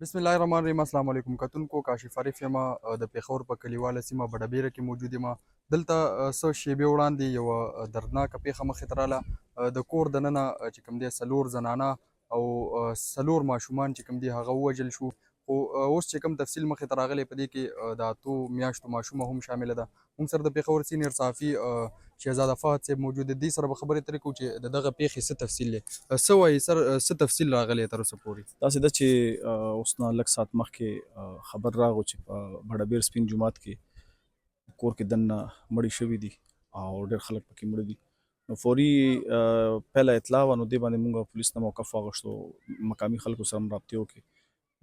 बिस्मिल्लाहिर्रहमानिर्रहीम अस्सलाम वालेकुम कतुनको काशिफ आरिफ یم د پیښور په کلیواله سیمه بډبیره کې موجود یم دلته څه شیبې وړاندې یو دردناکه پیښه مخې ته راغله د کور دننه چې کوم دی څلور زنانه او څلور ماشومان چې کوم دی هغه ووژل شو خو اوس چې کوم تفصیل مخې ته راغلی په دې کې د اتو میاشتو ماشومه هم شامله ده موږ سره د پیښور سینیر صحافي شهزاده فهد صاحب موجود دی سره به خبرې ترې کوو چې د دغه پیښې څه تفصیل دی څه وایي سر څه تفصیل راغلی تر اوسه پورې داسې ده چې اوس نه لږ ساعت مخکې خبر راغو چې په بډبیر سپین جومات کې کور کې دننه مړي شوي دي او ډېر خلک پکې مړه دي. نو فوري پهله اطلاع وه نو دې باندې موږ پولیس نه موقف واخیستو، مقامي خلکو سره هم رابطې وکړې.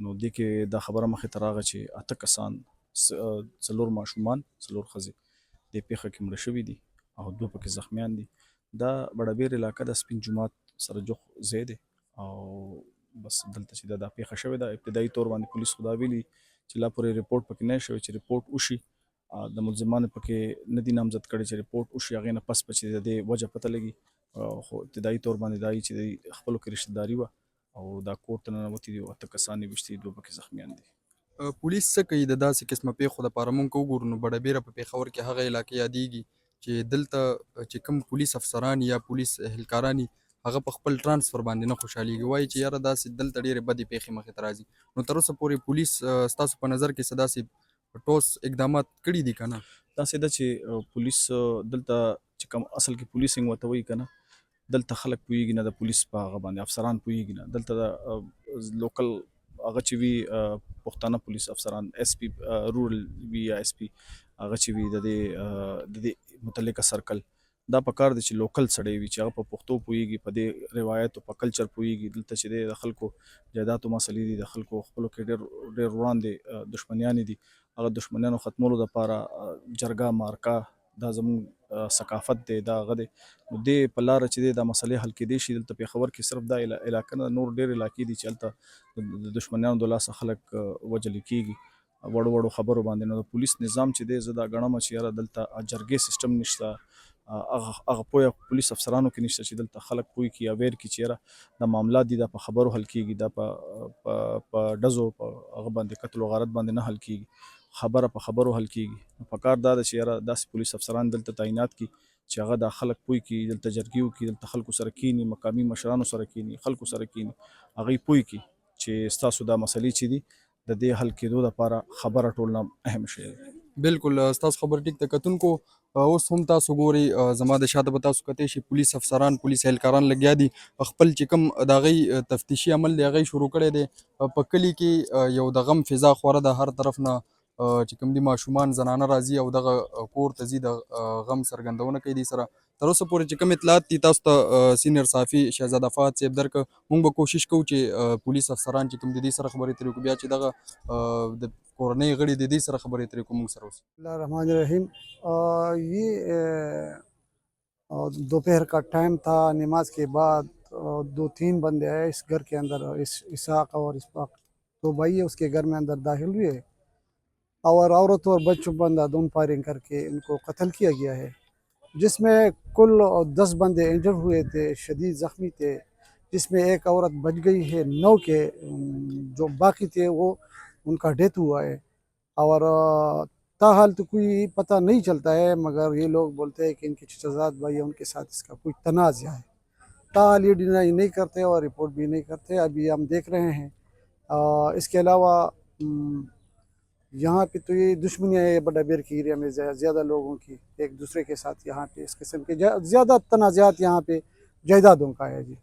نو دې کې دا خبره مخې ته راغله چې 8 کسان، 4 ماشومان، 4 ښځې دې پیښه کې مړه شوي دي او 2 پکې زخمیان دي. دا بډبیر علاقه د سپین جومات سره جوخ ځای دی او بس دلته چې دا پیښه شوې ده ابتدایي طور باندې پولیس خو دا ویلي چې لا پورې رپورټ پکې نه شوی چې رپورټ وشي د ملزمانو پکې نه دي نامزد کړي چې رپورټ وشي هغې نه پس به چې د دې وجه پته لګي. خو ابتدایي طور باندې دا وي چې د خپلو کې رشته داري وه او دا کور ته ننوتي دي او 8 کسان یې ویشتي دي، 2 پکې زخمیان دي. پولیس څه کوي د داسې قسمه پیښو دپاره مونږ که وګورو نو بډبیره په پېښور کې هغه علاقې یادېږي چې دلته چې کوم پولیس افسران یا پولیس اهلکاران وي هغه په خپل ترانسفر باندې نه خوشحالیږي وایي چې یاره داسې دلته ډېرې بدې پیښې مخې ته راځي نو تر اوسه پورې پولیس ستاسو په نظر کې څه داسې ټوس اقدامات کړي دي که نه داسې ده چې پولیس دلته چې کوم اصل کې پولیسینګ ورته وایي که نه، دلته خلک پوهېږي نه، د پولیس په هغه باندې افسران پوهېږي نه. دلته د لوکل هغه چې وي پښتانه پولیس افسران اس پی رورل وي یا اس پی هغه چې وي د دې متعلقه سرکل دا پکار دی چې لوکل سړی وي چې هغه په پښتو پوهېږي، په دې روایتو په کلچر پوهېږي. دلته چې دی د خلکو جایدادو مسلې دي، د خلکو خپلو کې ډېر وړاندې دښمنیانې دي. هغه دښمنیانو ختمولو دپاره جرګه مارکه دا زموږ ثقافت دی، دا هغه دی. نو دې په لاره چې دی دا مسلې حل کېدی شي. دلته پېښور کې صرف دا علاقه نه، نور ډېر علاقې دي چې هلته د دښمنیانو د لاسه خلک وژلي کېږي وړو خبرو باندې. نو د پولیس نظام چې دی زه دا ګڼم چې یاره دلته جرګې سیسټم نشته، هغه پوهه پولیس افسرانو کې نشته چې دلته خلک پوه کړي اویر کړي چې یاره دا معاملات دي دا په خبرو حل کېږي، دا په ډزو په هغه باندې قتل و غارت باندې نه حل کېږي، خبره په خبرو حل کېږي. پکار دا ده چې یاره داسې پولیس افسران دلته تعینات کړي چې هغه دا خلک پوه کړي، دلته جرګې وکړي، دلته خلکو سره کښېني، مقامي مشرانو سره کښېني، خلکو سره کښېني، هغوی پوه کړي چې ستاسو دا مسلې چې دي د دې حل کېدو دپاره خبره ټول نه اهم شی دی. بالکل ستاسو خبر ټیک ده کتونکو اوس هم تاسو ګورئ زما د شاته به تاسو کتی شي پولیس افسران پولیس اهلکاران لګیا دي خپل چې کوم د هغوی تفتیشي عمل دی هغه یې شروع کړی دی په کلي کې یو د غم فضا خوره ده هر طرف نه چې کوم دي ماشومان زنانه راځي او دغه کور ته ځي د غم څرګندونه کوي دې سره تر اوسه پورې چې کوم اطلاعات دي تاسو ته سینیر صحافي شهزاده فهد صاحب درکړه موږ به کوشش کوو چې پولیس افسران چې کوم د دې سره خبرې ترې وکړو بیا چې دغه د کورنۍ غړي د دې سره خبرې ترې کوو موږ سره اوس بسم اللہ الرحمن الرحیم یہ دوپہر کا ٹائم تھا، نماز کے بعد 2-3 بندے آئے اس گھر کے اندر، اسحاق اور اسحاق 2 بھائی ہے اس کے گھر میں اندر داخل ہوئے اور عورت اور بچوں بندہ دونوں فائرنگ کر کے ان کو قتل کیا گیا ہے، جس میں کل 10 بندے انجر ہوئے تھے، شدید زخمی تھے، جس میں ایک عورت بچ گئی ہے، 9 کے جو باقی تھے وہ ان کا ڈیتھ ہوا ہے اور تاحال تو کوئی پتہ نہیں چلتا ہے، مگر یہ لوگ بولتے ہیں کہ ان کے چچزاد بھائی ہیں ان کے ساتھ اس کا کوئی تنازع ہے. تاحال یہ ڈینائی نہیں کرتے اور رپورٹ بھی نہیں کرتے. ابھی ہم دیکھ رہے ہیں اس کے علاوہ یہاں پہ تو یہ دشمنیاں ہے بڈابیر کی ایریا میں زیادہ لوگوں کی ایک دوسرے کے ساتھ، یہاں پہ اس قسم کے زیادہ تنازعات یہاں پہ جائیدادوں کا ہے جی.